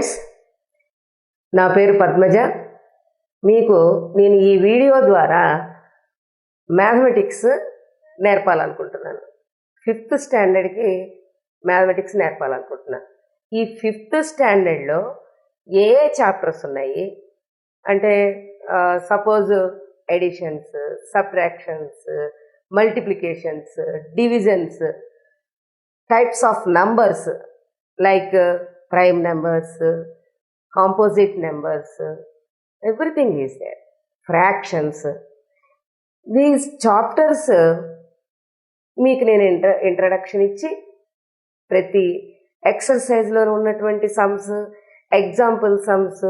Friends, నా పేరు పద్మజ. మీకు నేను ఈ వీడియో ద్వారా మ్యాథమెటిక్స్ నేర్పాలనుకుంటున్నాను. 5th స్టాండర్డ్కి mathematics నేర్పాలనుకుంటున్నాను. ఈ 5th స్టాండర్డ్లో ఏ ఏ చాప్టర్స్ ఉన్నాయి అంటే suppose additions, subtractions, multiplications, divisions, types of numbers like prime numbers, composite numbers, everything is there. Fractions. These chapters మీకు నేను ఇంట్రడక్షన్ ఇచ్చి ప్రతి ఎక్సర్సైజ్లో ఉన్నటువంటి సమ్స్, ఎగ్జాంపుల్ సమ్స్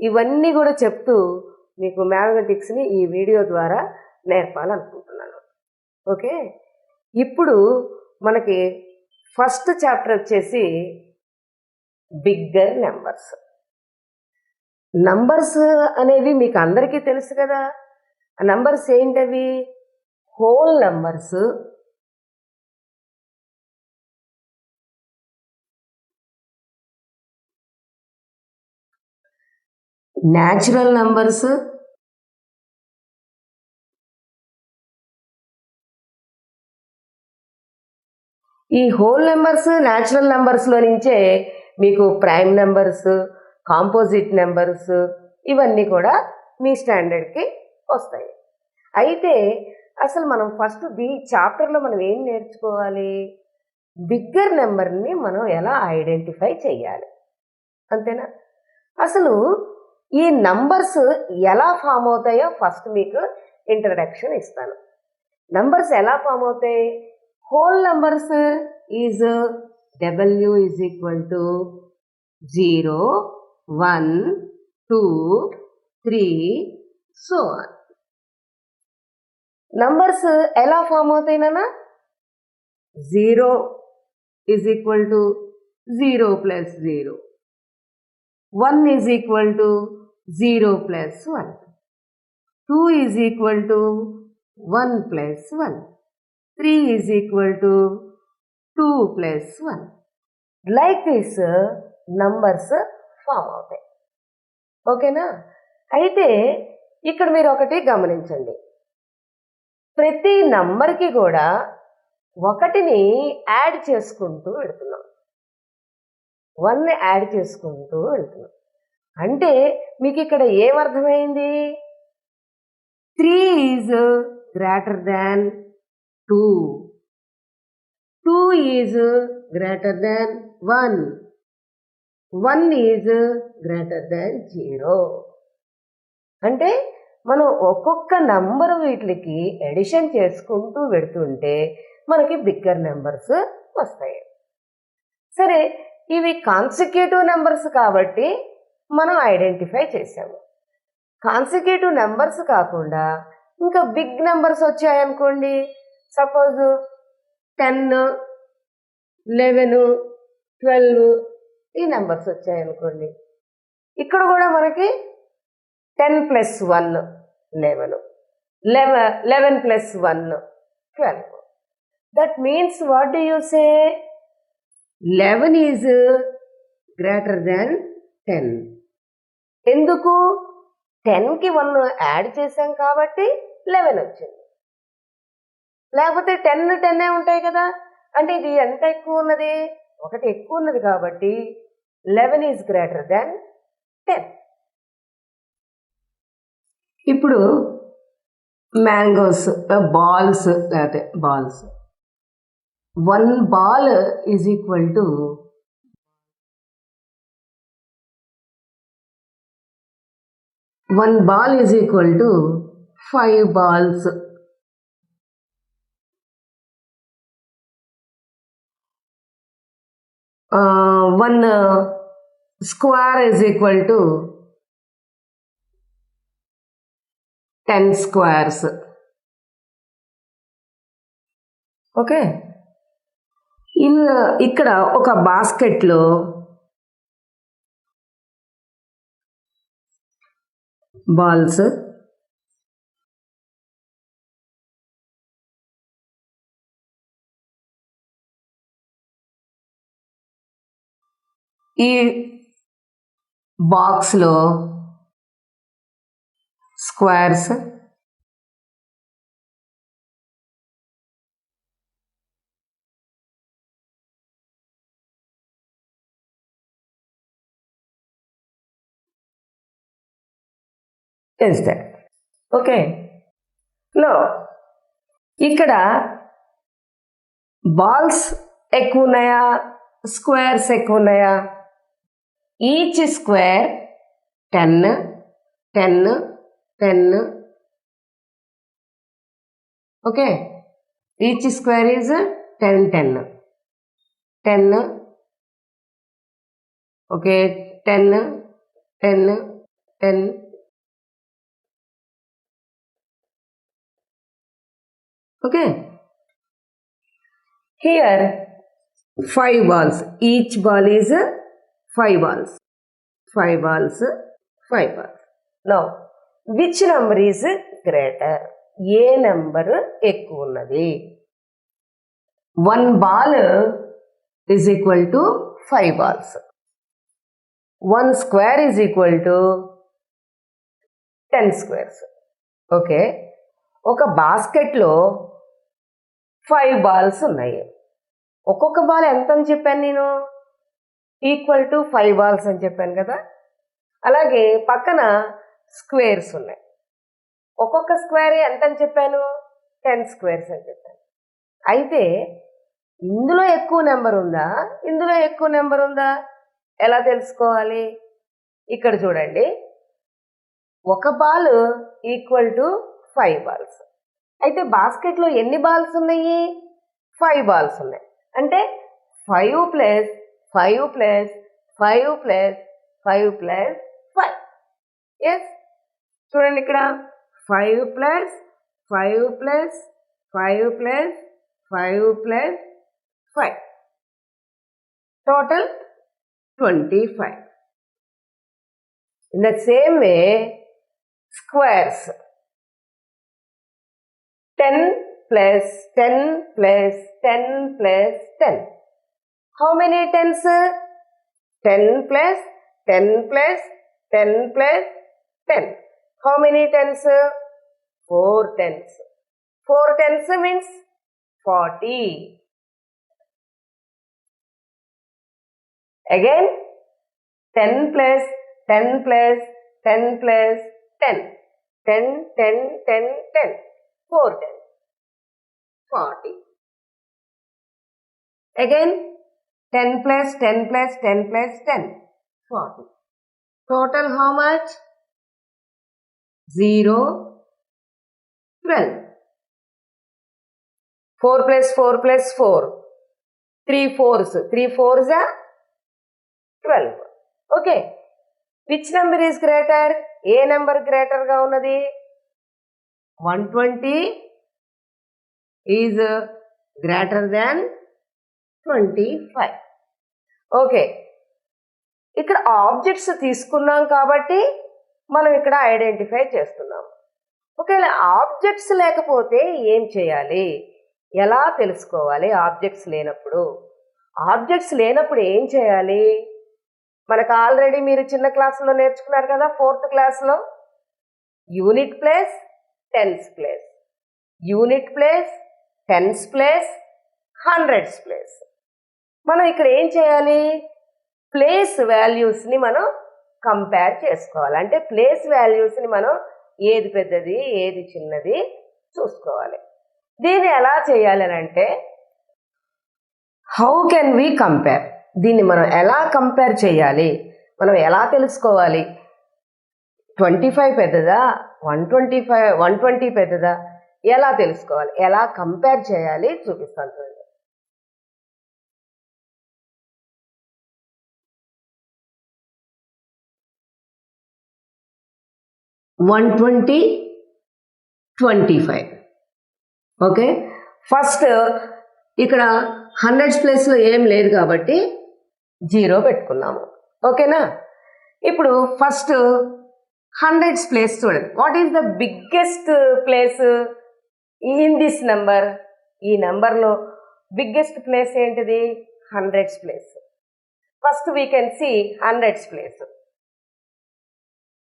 ఇవన్నీ కూడా చెప్తూ మీకు మ్యాథమెటిక్స్ని ఈ వీడియో ద్వారా నేర్పాలనుకుంటున్నాను. ఓకే, ఇప్పుడు మనకి ఫస్ట్ చాప్టర్ వచ్చేసి బిగ్గర్ నెంబర్స్. నంబర్స్ అనేవి మీకు అందరికీ తెలుసు కదా. ఆ నంబర్స్ ఏంటవి? హోల్ నంబర్స్, న్యాచురల్ నంబర్స్, ఈ హోల్ నెంబర్స్, న్యాచురల్ నెంబర్స్లో నుంచే మీకు ప్రైమ్ నెంబర్స్, కాంపోజిట్ నెంబర్స్ ఇవన్నీ కూడా మీ స్టాండర్డ్కి వస్తాయి. అయితే అసలు మనం ఫస్ట్ ఈ చాప్టర్లో మనం ఏం నేర్చుకోవాలి? బిగ్గర్ నెంబర్ని మనం ఎలా ఐడెంటిఫై చేయాలి, అంతేనా? అసలు ఈ నంబర్స్ ఎలా ఫామ్ అవుతాయో ఫస్ట్ మీకు ఇంట్రడక్షన్ ఇస్తాను. నంబర్స్ ఎలా ఫామ్ అవుతాయి? Whole numbers is W is equal to 0, 1, 2, 3, so on. Numbers ఎలా ఫామ్ అవుతాయి నాన్న? 0 is equal to 0 plus 0, 1 is equal to 0 plus 1, 2 is equal to 1 plus 1, 3 is equal to 2 plus 1. Like this numbers form అవుతాయి. ఓకేనా? అయితే ఇక్కడ మీరు ఒకటి గమనించండి, ప్రతి నంబర్కి కూడా ఒకటిని యాడ్ చేసుకుంటూ వెళుతున్నాం, 1 యాడ్ చేసుకుంటూ వెళుతున్నాం. అంటే మీకు ఇక్కడ ఏమర్థమైంది? 3 is greater than 2, 2 is greater than 1, 1 is greater దాన్ 0. అంటే మనం ఒక్కొక్క నంబర్ వీటికి ఎడిషన్ చేసుకుంటూ పెడుతుంటే మనకి బిగ్గర్ నెంబర్స్ వస్తాయి. సరే, ఇవి కాన్సిక్యూటివ్ నెంబర్స్ కాబట్టి మనం ఐడెంటిఫై చేసాము. కాన్సిక్యూటివ్ నెంబర్స్ కాకుండా ఇంకా బిగ్ నెంబర్స్ వచ్చాయనుకోండి, సపోజ్ 10, 11, 12 ఈ నెంబర్స్ వచ్చాయనుకోండి, ఇక్కడ కూడా మనకి 10 plus 1 11, 11 plus 1 12. That means what do you say? 11 is greater than 10. ఎందుకు? 10కి 1 యాడ్ చేసాం కాబట్టి 11 వచ్చింది. లేకపోతే 10 ఉంటాయి కదా. అంటే ఇది ఎంత ఎక్కువ ఉన్నది? 1 ఎక్కువ ఉన్నది కాబట్టి 11 ఈజ్ గ్రేటర్ దాన్ 10. ఇప్పుడు మ్యాంగోస్, బాల్స్, లేకపోతే balls, 1 ball is equal to 1 ball is equal to 5 balls. One square is equal to 10 squares. Okay, ఇక్కడ ఒక బాస్కెట్లో బాల్స్, ఈ బాక్స్లో squares, is there. Okay. Now, ఇక్కడ బాల్స్ ఎక్కువ ఉన్నాయా, స్క్వేర్స్ ఎక్కువ ఉన్నాయా? Each square 10 10 10. Okay, each square is 10 10 10. Okay, 10 10 10. Okay, here 5 balls, each ball is 5 balls, 5 balls, 5 balls. Now, which number is greater? ఏ నెంబర్ ఎక్కువ ఉన్నది? 1 ball is equal to 5 balls. 1 square is equal to 10 squares. Okay, ఒక బాస్కెట్లో 5 balls ఉన్నాయి. ఒక్కొక్క ball ఎంత అని చెప్పాను నేను? ఈక్వల్ టు 5 బాల్స్ అని చెప్పాను కదా. అలాగే పక్కన స్క్వేర్స్ ఉన్నాయి. ఒక్కొక్క స్క్వేర్ ఎంత అని చెప్పాను? 10 స్క్వేర్స్ అని చెప్పాను. అయితే ఇందులో ఎక్కువ నెంబర్ ఉందా, ఇందులో ఎక్కువ నెంబర్ ఉందా? ఎలా తెలుసుకోవాలి? ఇక్కడ చూడండి, ఒక బాల్ ఈక్వల్ టు 5 బాల్స్. అయితే బాస్కెట్లో ఎన్ని బాల్స్ ఉన్నాయి? 5 బాల్స్ ఉన్నాయి. అంటే 5 plus 5 plus 5 plus 5 plus 5. Yes, చూడండి ఇక్కడ 5 plus 5 plus 5 plus 5 plus 5, total 25. In the same way, squares 10 plus 10 plus 10 plus 10. How many tens? 10 plus 10 plus 10 plus 10. How many tens? 4 tens. 4 tens means 40. Again, 10 plus 10 plus 10 plus 10. 10, 10, 10, 10. 4 10. 40. Again, 10 plus 10 plus 10 plus 10. 40. Total how much? 0, 12. 4 plus 4 plus 4. 3 fours. 3 fours are 12. Okay. Which number is greater? ఏ number గ్రేటర్గా ఉన్నది? 120 is greater than 25. Okay, ఇక్కడ objects తీసుకున్నాం కాబట్టి మనం ఇక్కడ identify చేస్తున్నాం. ఒకవేళ ఆబ్జెక్ట్స్ లేకపోతే ఏం చేయాలి, ఎలా తెలుసుకోవాలి? ఆబ్జెక్ట్స్ లేనప్పుడు ఏం చేయాలి? మనకు ఆల్రెడీ మీరు చిన్న క్లాసులో నేర్చుకున్నారు కదా, 4th క్లాస్లో. Unit place, tens place, unit place, tens place, hundreds place. మనం ఇక్కడ ఏం చేయాలి? ప్లేస్ వాల్యూస్ని మనం కంపేర్ చేసుకోవాలి. అంటే ప్లేస్ వాల్యూస్ని మనం ఏది పెద్దది ఏది చిన్నది చూసుకోవాలి. దీన్ని ఎలా చేయాలి అని అంటే, హౌ కెన్ వి కంపేర్? దీన్ని మనం ఎలా కంపేర్ చేయాలి, మనం ఎలా తెలుసుకోవాలి? 25 పెద్దదా, 120 పెద్దదా, ఎలా తెలుసుకోవాలి, ఎలా కంపేర్ చేయాలి చూపిస్తాను చూడండి. 120, 25. ఓకే, ఫస్ట్ ఇక్కడ హండ్రెడ్స్ ప్లేస్లో ఏం లేదు కాబట్టి 0 పెట్టుకున్నాము. ఓకేనా? ఇప్పుడు ఫస్ట్ హండ్రెడ్స్ ప్లేస్ చూడండి. What is the biggest place in this number? ఈ నెంబర్లో బిగ్గెస్ట్ ప్లేస్ ఏంటిది? Hundreds place. First we can see hundreds place.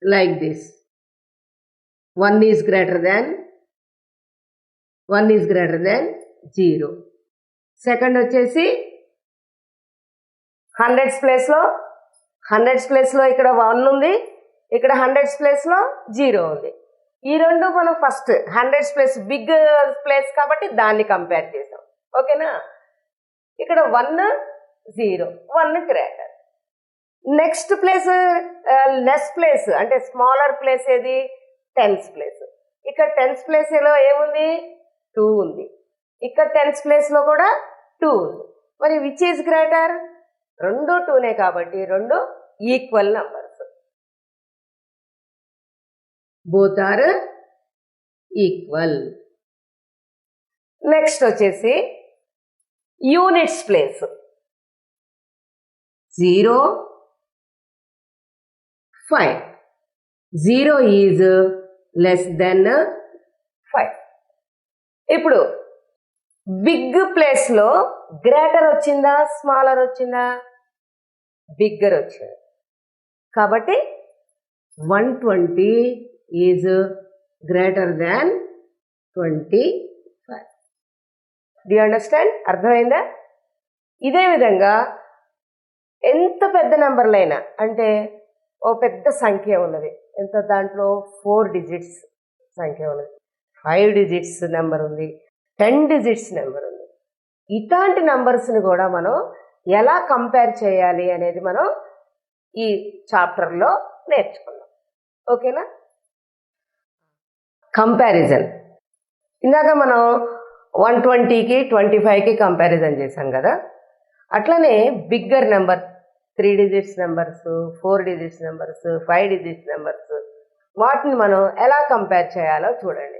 like this. 1 is greater than 0. Second వచ్చేసి హండ్రెడ్స్ ప్లేస్లో ఇక్కడ 1 ఉంది, ఇక్కడ హండ్రెడ్స్ ప్లేస్లో 0 ఉంది. ఈ రెండు మనం first hundreds place big place కాబట్టి దాన్ని కంపేర్ చేసాం. ఓకేనా? ఇక్కడ 1 0, 1 greater. Next place less place అంటే స్మాలర్ ప్లేస్ ఏది? Tens place. ఇక్కడ టెన్స్ ప్లేస్లో ఏముంది? 2 ఉంది. ఇక్కడ టెన్స్ ప్లేస్లో కూడా 2 ఉంది. మరి విచ్ ఈజ్ గ్రేటర్? రెండు 2నే కాబట్టి రెండు equal numbers. Both are equal. Next వచ్చేసి units place. 0 5. 0 is less than 5. ఇప్పుడు బిగ్ ప్లేస్లో గ్రేటర్ వచ్చిందా స్మాలర్ వచ్చిందా? బిగ్గర్ వచ్చింది. కాబట్టి 120 is greater than 25. Do you understand? అర్థమైందా? ఇదే విధంగా ఎంత పెద్ద నెంబర్లైనా అంటే ఓ పెద్ద సంఖ్య ఉన్నది, ఎంత దాంట్లో 4 డిజిట్స్ సంఖ్య ఉన్నది, 5 డిజిట్స్ నెంబర్ ఉంది, 10 డిజిట్స్ నెంబర్ ఉంది. ఇట్లాంటి నెంబర్స్ని కూడా మనం ఎలా కంపేర్ చేయాలి అనేది మనం ఈ చాప్టర్లో నేర్చుకున్నాం. ఓకేనా? కంపారిజన్. ఇందాక మనం 120కి 25కి కంపారిజన్ చేశాం కదా, అట్లనే bigger number 3 digits numbers, 4 digits numbers, 5 digits numbers, వాటిని మనం ఎలా కంపేర్ చేయాలో చూడండి.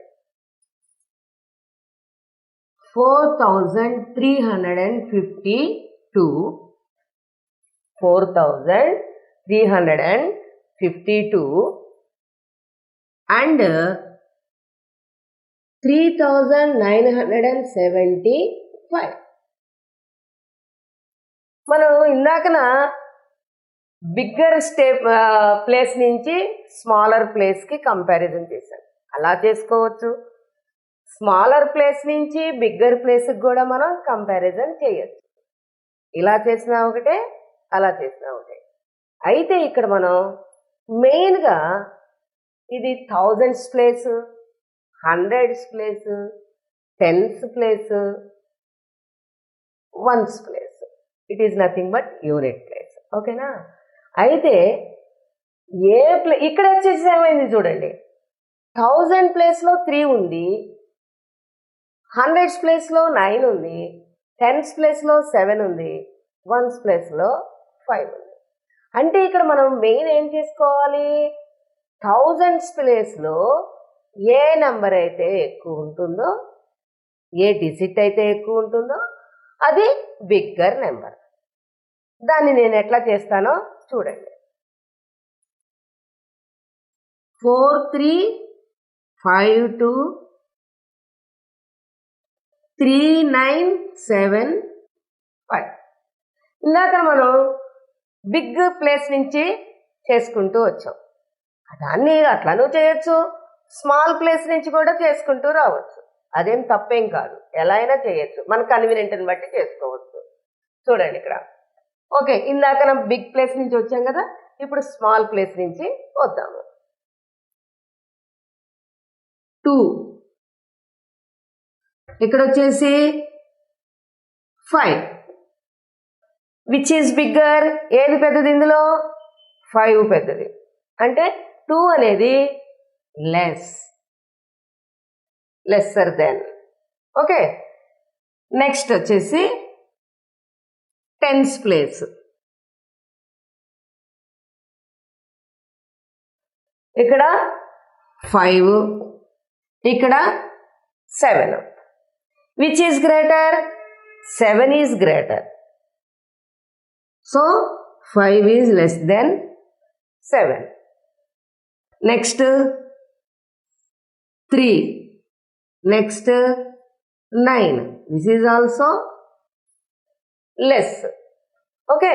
4352 and 3975. మనం ఇందాకన బిగ్గర్ ప్లేస్ నుంచి స్మాలర్ ప్లేస్కి కంపారిజన్ చేశాం. అలా చేసుకోవచ్చు. స్మాలర్ ప్లేస్ నుంచి బిగ్గర్ ప్లేస్కి కూడా మనం కంపారిజన్ చేయొచ్చు. ఇలా చేసినా ఒకటే, అలా చేసినా ఒకటే. అయితే ఇక్కడ మనం మెయిన్గా ఇది thousands place, hundreds place, tens place, ones place. It is nothing but unit place. ఓకేనా? అయితే ఇక్కడ వచ్చేసి ఏమైంది చూడండి, 1000 ప్లేస్లో 3 ఉంది, హండ్రెడ్స్ ప్లేస్లో 9 ఉంది, టెన్స్ ప్లేస్లో 7 ఉంది, వన్స్ ప్లేస్లో 5 ఉంది. అంటే ఇక్కడ మనం మెయిన్ ఏం చేసుకోవాలి? థౌజండ్స్ ప్లేస్లో ఏ నెంబర్ అయితే ఎక్కువ ఉంటుందో, ఏ డిజిట్ అయితే ఎక్కువ ఉంటుందో అది బిగ్గర్ నెంబర్. దాన్ని నేను ఎట్లా చేస్తానో చూడండి. 43523975. ఇందాక మనం బిగ్ ప్లేస్ నుంచి చేసుకుంటూ వచ్చాం. దాన్ని అట్లానూ చేయొచ్చు, స్మాల్ ప్లేస్ నుంచి కూడా చేసుకుంటూ రావచ్చు. అదేం తప్పేం కాదు, ఎలా అయినా చేయొచ్చు, మన కన్వీనియంట్ని బట్టి చేసుకోవచ్చు. చూడండి ఇక్కడ. ఓకే, ఇందాక బిగ్ ప్లేస్ నుంచి వచ్చాం కదా, ఇప్పుడు స్మాల్ ప్లేస్ నుంచి వద్దాము. 2 ఇక్కడ వచ్చేసి 5. Which is bigger? ఏది పెద్దది ఇందులో? 5 పెద్దది. అంటే 2 అనేది లెస్సర్ దెన్. ఓకే, నెక్స్ట్ వచ్చేసి టెన్స్ ప్లేస్. ఇక్కడ 5, ఇక్కడ 7. Which is greater? 7 is greater. So 5 is less then 7. Next 3, next 9. This is also less. Okay,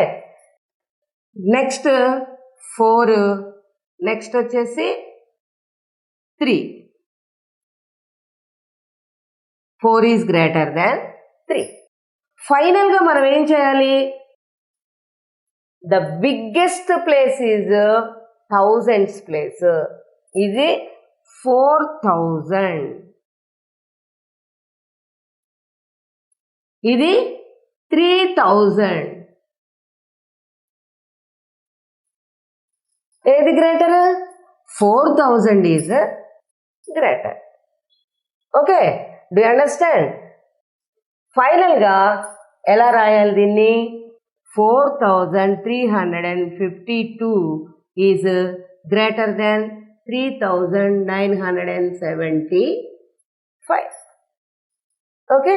next 4, next వచ్చేసి 3. 4 ఈజ్ గ్రేటర్ దాన్ 3. ఫైనల్గా మనం ఏం చేయాలి? The biggest place is thousands place. ఇది 4000, ఇది 3000. ఏది greater? 4000 is greater. Okay, do you understand? ఫైనల్గా ఎలా రాయాలి దీన్ని? 4352 is greater than 3975. Okay,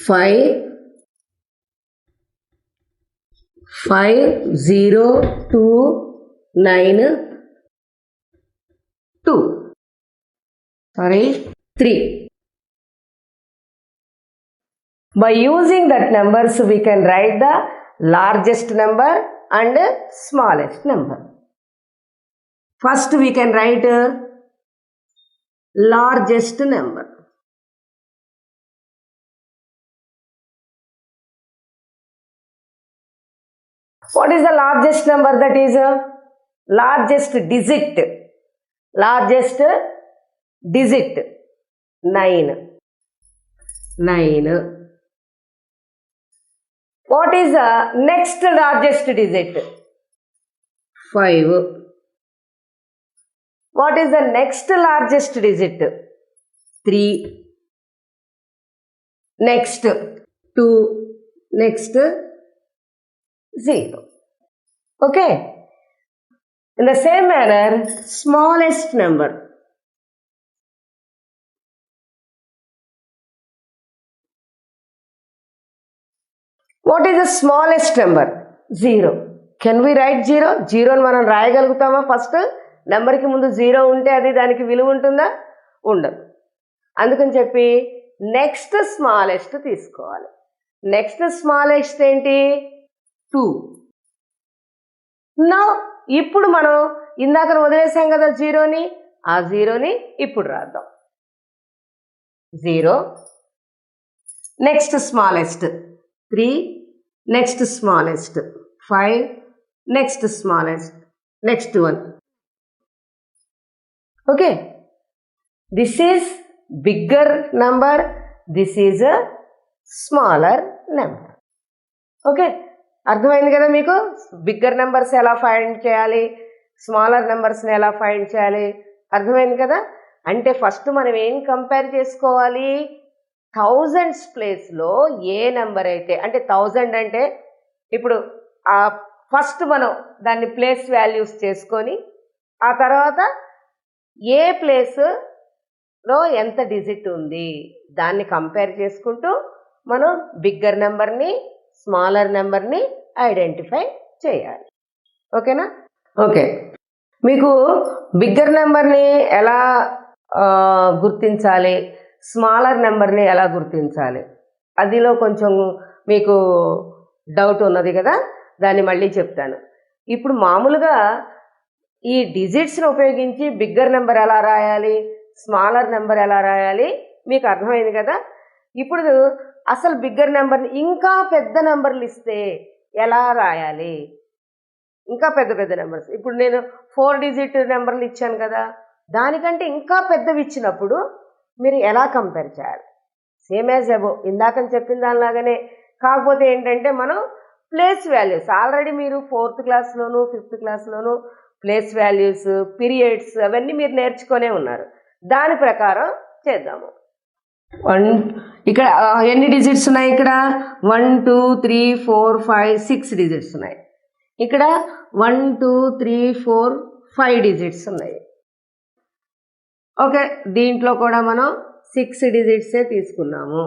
five 5092 3. By using that numbers we can write the largest number and smallest number. First we can write largest number. What is the largest number? That is largest digit. Largest digit 9. What is the next largest digit? 5. What is the next largest digit? 3. Next 2. Next 0. Okay. In the same manner, smallest number. What is the smallest number? 0. Can we write 0? 0 అని మనం రాయగలుగుతామా? First నెంబర్కి ముందు 0 ఉంటే అది దానికి విలువ ఉంటుందా? ఉండదు. అందుకని చెప్పి నెక్స్ట్ స్మాలెస్ట్ తీసుకోవాలి. నెక్స్ట్ స్మాలెస్ట్ ఏంటి? 2. నౌ ఇప్పుడు మనం ఇందాక వదిలేసాం కదా 0ని, ఆ 0ని ఇప్పుడు రాద్దాం. 0 next smallest 3, next smallest 5, next smallest next 1. Okay, this is bigger number, this is a smaller number. Okay, అర్థమైంది కదా మీకు? బిగ్గర్ నెంబర్స్ ఎలా ఫైండ్ చేయాలి, స్మాలర్ నెంబర్స్ని ఎలా ఫైండ్ చేయాలి, అర్థమైంది కదా? అంటే ఫస్ట్ మనం ఏం కంపేర్ చేసుకోవాలి? థౌజండ్స్ ప్లేస్లో ఏ నెంబర్ అయితే, అంటే 1000 అంటే ఇప్పుడు ఫస్ట్ మనం దాన్ని ప్లేస్ వాల్యూస్ చేసుకొని ఆ తర్వాత ఏ ప్లేస్లో ఎంత డిజిట్ ఉంది దాన్ని కంపేర్ చేసుకుంటూ మనం బిగ్గర్ నెంబర్ని స్మాలర్ నెంబర్ని ఐడెంటిఫై చేయాలి. ఓకేనా? ఓకే, మీకు బిగ్గర్ నెంబర్ని ఎలా గుర్తించాలి, స్మాలర్ నెంబర్ని ఎలా గుర్తించాలి, అదిలో కొంచెం మీకు డౌట్ ఉన్నది కదా, దాన్ని మళ్ళీ చెప్తాను. ఇప్పుడు మామూలుగా ఈ డిజిట్స్ని ఉపయోగించి బిగ్గర్ నెంబర్ ఎలా రాయాలి, స్మాలర్ నెంబర్ ఎలా రాయాలి మీకు అర్థమైంది కదా. ఇప్పుడు అసలు బిగ్గర్ నెంబర్ని ఇంకా పెద్ద నెంబర్లు ఇస్తే ఎలా రాయాలి, ఇంకా పెద్ద పెద్ద నెంబర్స్, ఇప్పుడు నేను 4 డిజిట్ నెంబర్లు ఇచ్చాను కదా, దానికంటే ఇంకా పెద్దవి ఇచ్చినప్పుడు మీరు ఎలా కంపేర్ చేయాలి? సేమ్ యాజ్ అబో, ఇందాకని చెప్పిన దానిలాగానే, కాకపోతే ఏంటంటే మనం ప్లేస్ వాల్యూస్, ఆల్రెడీ మీరు 4th క్లాస్లోను 5th క్లాస్లోను ప్లేస్ వాల్యూస్, పీరియడ్స్ అవన్నీ మీరు నేర్చుకొనే ఉన్నారు. దాని ప్రకారం చేద్దాము. ఇక్కడ ఎన్ని డిజిట్స్ ఉన్నాయి? ఇక్కడ 1 2 3 4 5 6 డిజిట్స్ ఉన్నాయి. ఇక్కడ 1 2 3 4 5 డిజిట్స్ ఉన్నాయి. ఓకే, దీంట్లో కూడా మనం 6 డిజిట్సే తీసుకున్నాము.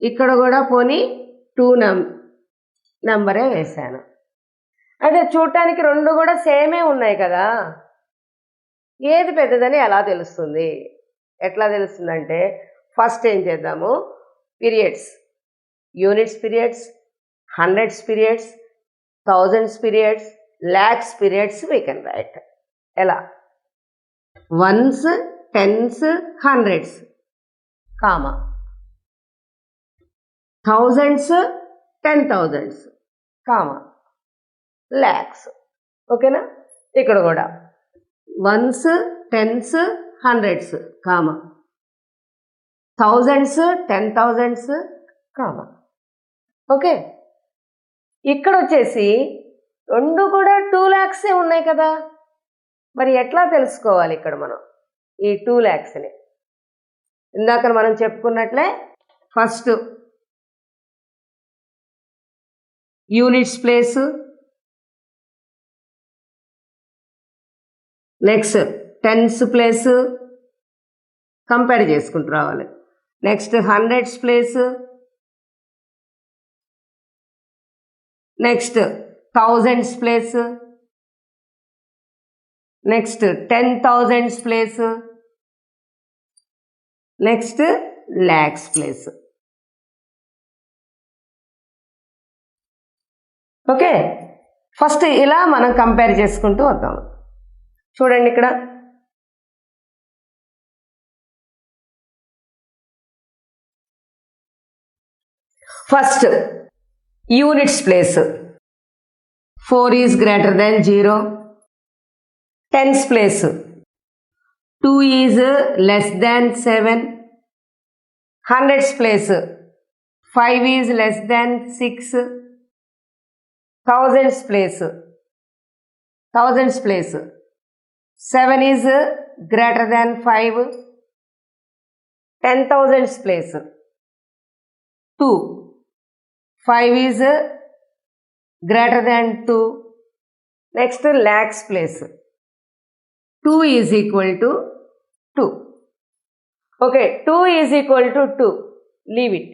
ఇక్కడ కూడా పోనీ 2 నెంబరే వేశాను. అదే చూడటానికి రెండు కూడా సేమే ఉన్నాయి కదా, ఏది పెద్దదని ఎలా తెలుస్తుంది? ఎట్లా తెలుస్తుందంటే ఫస్ట్ ఏం చేద్దాము, periods, units periods, hundreds periods, thousands periods, lakhs periods we can write. ఎలా? Ones, tens, hundreds, comma, thousands, 10,000s, comma, lakhs. ఓకేనా? ఇక్కడ కూడా ones, tens, hundreds, comma, thousands, 10,000s, comma. Okay, ఇక్కడ వచ్చేసి రెండు కూడా 2 lakhs ఉన్నాయి కదా, మరి ఎట్లా తెలుసుకోవాలి ఇక్కడ మనం ఈ 2 lakhsని? ఇందాక మనం చెప్పుకున్నట్లే first units place, next tens place compare చేసుకుంటూ రావాలి, next hundreds place, next thousands place, next 10,000s place, next lakhs place. Okay, first ఇలా మనం కంపేర్ చేసుకుంటూ వద్దాం. చూడండి ఇక్కడ first units place, 4 is greater than 0. Tens place, 2 is less than 7. Hundreds place, 5 is less than 6. Thousands place, 7 is greater than 5. 10,000s place, 2. 5 is greater than 2. Next lakhs place, 2 is equal to 2. Okay, 2 is equal to 2. Leave it.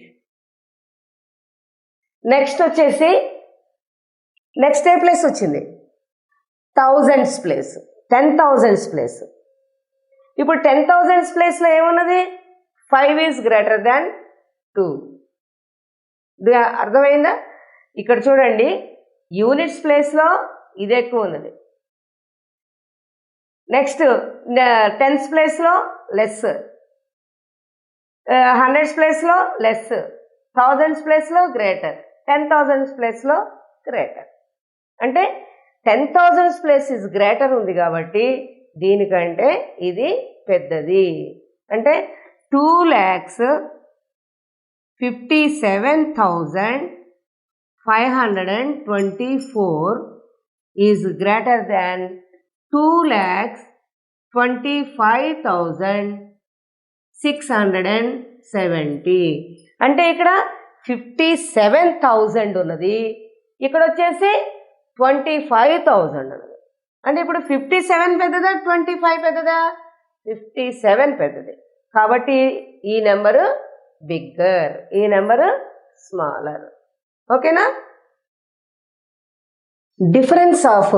Next వచ్చేసి next ఏ place వచ్చింది? Thousands place, 10,000s place. ఇప్పుడు 10,000s ప్లేస్లో ఏమున్నది? 5 is greater than 2. అర్థమైందా? ఇక్కడ చూడండి, units ప్లేస్లో ఇది ఎక్కువ ఉన్నది, నెక్స్ట్ టెన్స్ ప్లేస్లో లెస్, హండ్రెడ్స్ ప్లేస్లో లెస్, థౌజండ్స్ ప్లేస్లో గ్రేటర్, 10,000s ప్లేస్లో గ్రేటర్. అంటే 10,000s ప్లేస్ ఇస్ గ్రేటర్ ఉంది కాబట్టి దీనికంటే ఇది పెద్దది. అంటే 2,57,524 is greater than 2,25,670. అంటే ఇక్కడ 57,000 ఉన్నది, ఇక్కడ వచ్చేసి 25,000 ఉన్నది. అంటే ఇప్పుడు 57 పెద్దదా 25 పెద్దదా? 57 పెద్దది. కాబట్టి ఈ నెంబరు బిగ్గర్, ఈ నెంబరు స్మాలర్. ఓకేనా? Difference of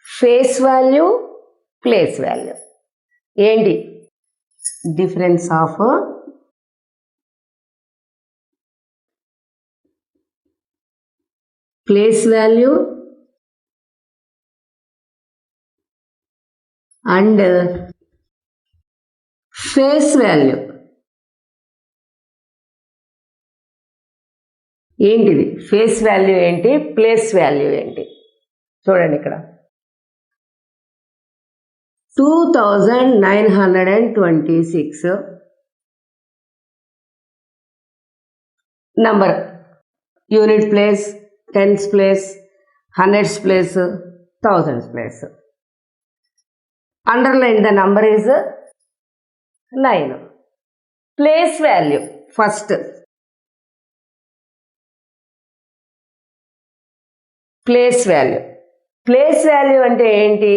face value, place value ఏంటి? Difference of place value and face value ఏంటిది? ఫేస్ వాల్యూ ఏంటి, ప్లేస్ వాల్యూ ఏంటి? చూడండి ఇక్కడ 2,926 number, unit place, tens place, hundreds place, thousands place. Underline the number is 9. Place value first, place value. Place value అంటే ఏంటి?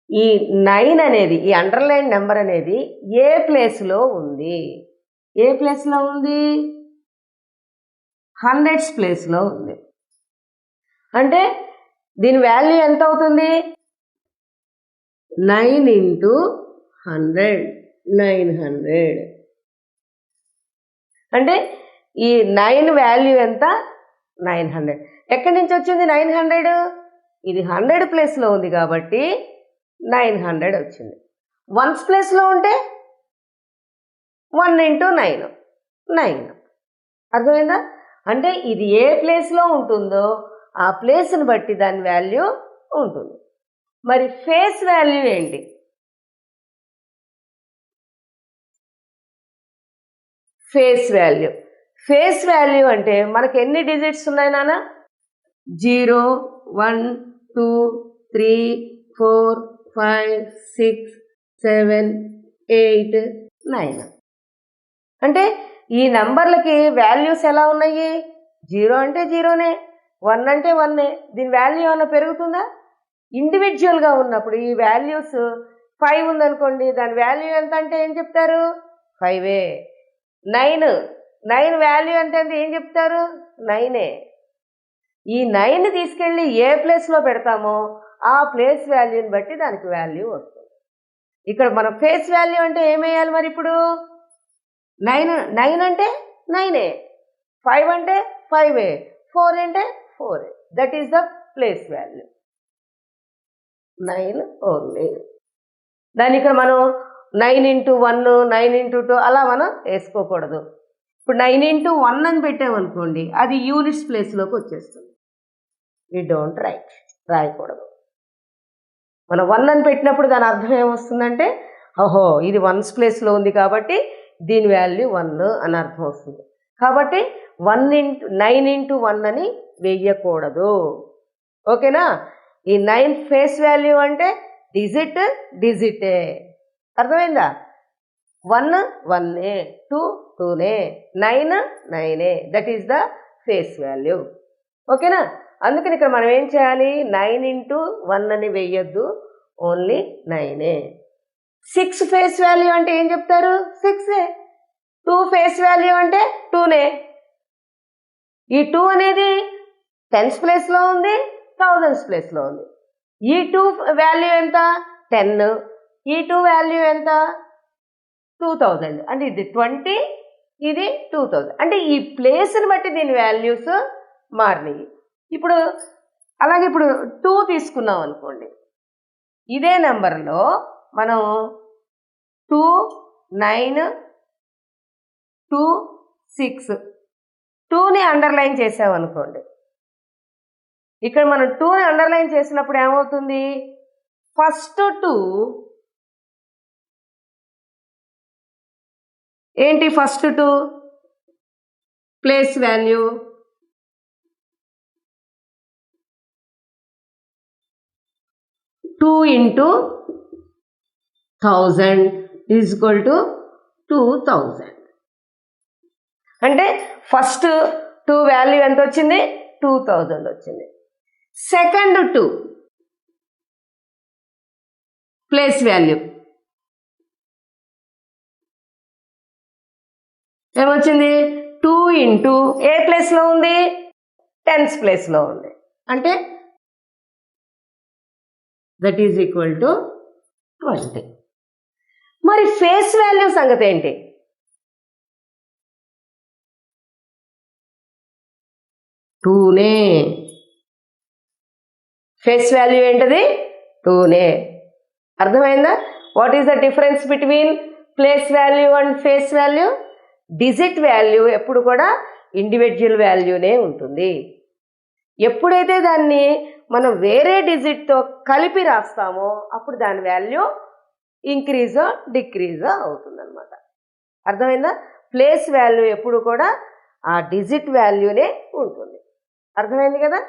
ఈ 9 అనేది, ఈ అండర్లైన్ నెంబర్ అనేది ఏ ప్లేస్లో ఉంది? ఏ ప్లేస్లో ఉంది? హండ్రెడ్స్ ప్లేస్లో ఉంది. అంటే దీని వాల్యూ ఎంత అవుతుంది? 9 × 100, 900. అంటే ఈ 9 వాల్యూ ఎంత? 900. ఎక్కడి నుంచి వచ్చింది 900? ఇది 100 ప్లేస్లో ఉంది కాబట్టి 900 వచ్చింది. వన్స్ ప్లేస్లో ఉంటే 1 × 9, 9. అర్థమైందా? అంటే ఇది ఏ ప్లేస్లో ఉంటుందో ఆ ప్లేస్ని బట్టి దాని వాల్యూ ఉంటుంది. మరి ఫేస్ వాల్యూ ఏంటి? ఫేస్ వాల్యూ అంటే మనకి ఎన్ని డిజిట్స్ ఉన్నాయి నాన్న? 0, 1, 2, 3, 4, 5, 6, 7, 8, 9. అంటే ఈ నంబర్లకి వాల్యూస్ ఎలా ఉన్నాయి? 0 అంటే 0నే, 1 అంటే 1నే. దీని వాల్యూ ఏమైనా పెరుగుతుందా? ఇండివిజువల్గా ఉన్నప్పుడు ఈ వాల్యూస్ 5 ఉందనుకోండి, దాని వాల్యూ ఎంత అంటే ఏం చెప్తారు? 5ఏ. 9 వాల్యూ అంటే ఏం చెప్తారు? 9ఏ. ఈ 9 తీసుకెళ్ళి ఏ ప్లేస్లో పెడతామో ఆ ప్లేస్ వాల్యూని బట్టి దానికి వాల్యూ వస్తుంది. ఇక్కడ మన ఫేస్ వాల్యూ అంటే ఏమేయాలి మరి? ఇప్పుడు 9 అంటే 9ఏ, 5 అంటే 5ఏ, 4 అంటే 4ఏ. That is the place value. 9 only. దాన్ని ఇక్కడ మనం 9 × 1, 9 × 2 అలా మనం వేసుకోకూడదు. ఇప్పుడు 9 × 1 అని పెట్టామనుకోండి, అది యూనిట్స్ ప్లేస్లోకి వచ్చేస్తుంది. వి డోంట్ రాయకూడదు. మనం 1 అని పెట్టినప్పుడు దాని అర్థం ఏమొస్తుందంటే, ఓహో ఇది వన్స్ ప్లేస్లో ఉంది కాబట్టి దీని వాల్యూ 1 అని అర్థం వస్తుంది. కాబట్టి 9 × 1 అని వెయ్యకూడదు. ఓకేనా? ఈ 9 ఫేస్ వాల్యూ అంటే డిజిటే. అర్థమైందా? 1 1ఏ, 2 2నే, 9 9ఏ. That is the face value. ఓకేనా? అందుకని ఇక్కడ మనం ఏం చేయాలి? 9 × 1 అని వెయ్యొద్దు, ఓన్లీ 9ఏ. 6 ఫేస్ వాల్యూ అంటే ఏం చెప్తారు? 6ఏ. 2 ఫేస్ వాల్యూ అంటే 2నే. ఈ 2 అనేది టెన్స్ ప్లేస్లో ఉంది, థౌజండ్స్ ప్లేస్లో ఉంది. ఈ 2 వాల్యూ ఎంత? 10. ఈ 2 వాల్యూ ఎంత? 2000. అంటే ఇది 20, ఇది 2000. అంటే ఈ ప్లేస్ని బట్టి దీని వాల్యూస్ మారినాయి. ఇప్పుడు అలాగే ఇప్పుడు 2 తీసుకున్నాం అనుకోండి, ఇదే నెంబర్లో మనం 2, 9, 2, 6, 2ని అండర్లైన్ చేసామనుకోండి. ఇక్కడ మనం 2ని అండర్లైన్ చేసినప్పుడు ఏమవుతుంది? ఫస్ట్ 2 ఏంటి? First 2 place value. Two into 1000 is equal to 2000. అంటే ఫస్ట్ 2 వాల్యూ ఎంత వచ్చింది? 2000 వచ్చింది. సెకండ్ 2 ప్లేస్ వాల్యూ ఏమొచ్చింది? 2 ఇంటూ ఏ ప్లేస్లో ఉంది? టెన్స్ ప్లేస్లో ఉంది. అంటే దట్ ఈజ్ ఈక్వల్ టు 20. మరి ఫేస్ వాల్యూ సంగతి ఏంటి? టూనే. ఫేస్ వాల్యూ ఏంటది? 2నే. అర్థమైందా? What is the difference between place value and face value? Digit value ఎప్పుడు కూడా ఇండివిజువల్ వాల్యూనే ఉంటుంది. ఎప్పుడైతే దాన్ని మనం వేరే డిజిట్తో కలిపి రాస్తామో అప్పుడు దాని వాల్యూ ఇంక్రీజో డిక్రీజో అవుతుందన్నమాట. అర్థమైందా? ప్లేస్ వాల్యూ ఎప్పుడు కూడా ఆ డిజిట్ వాల్యూనే ఉంటుంది. అర్థమైంది కదా?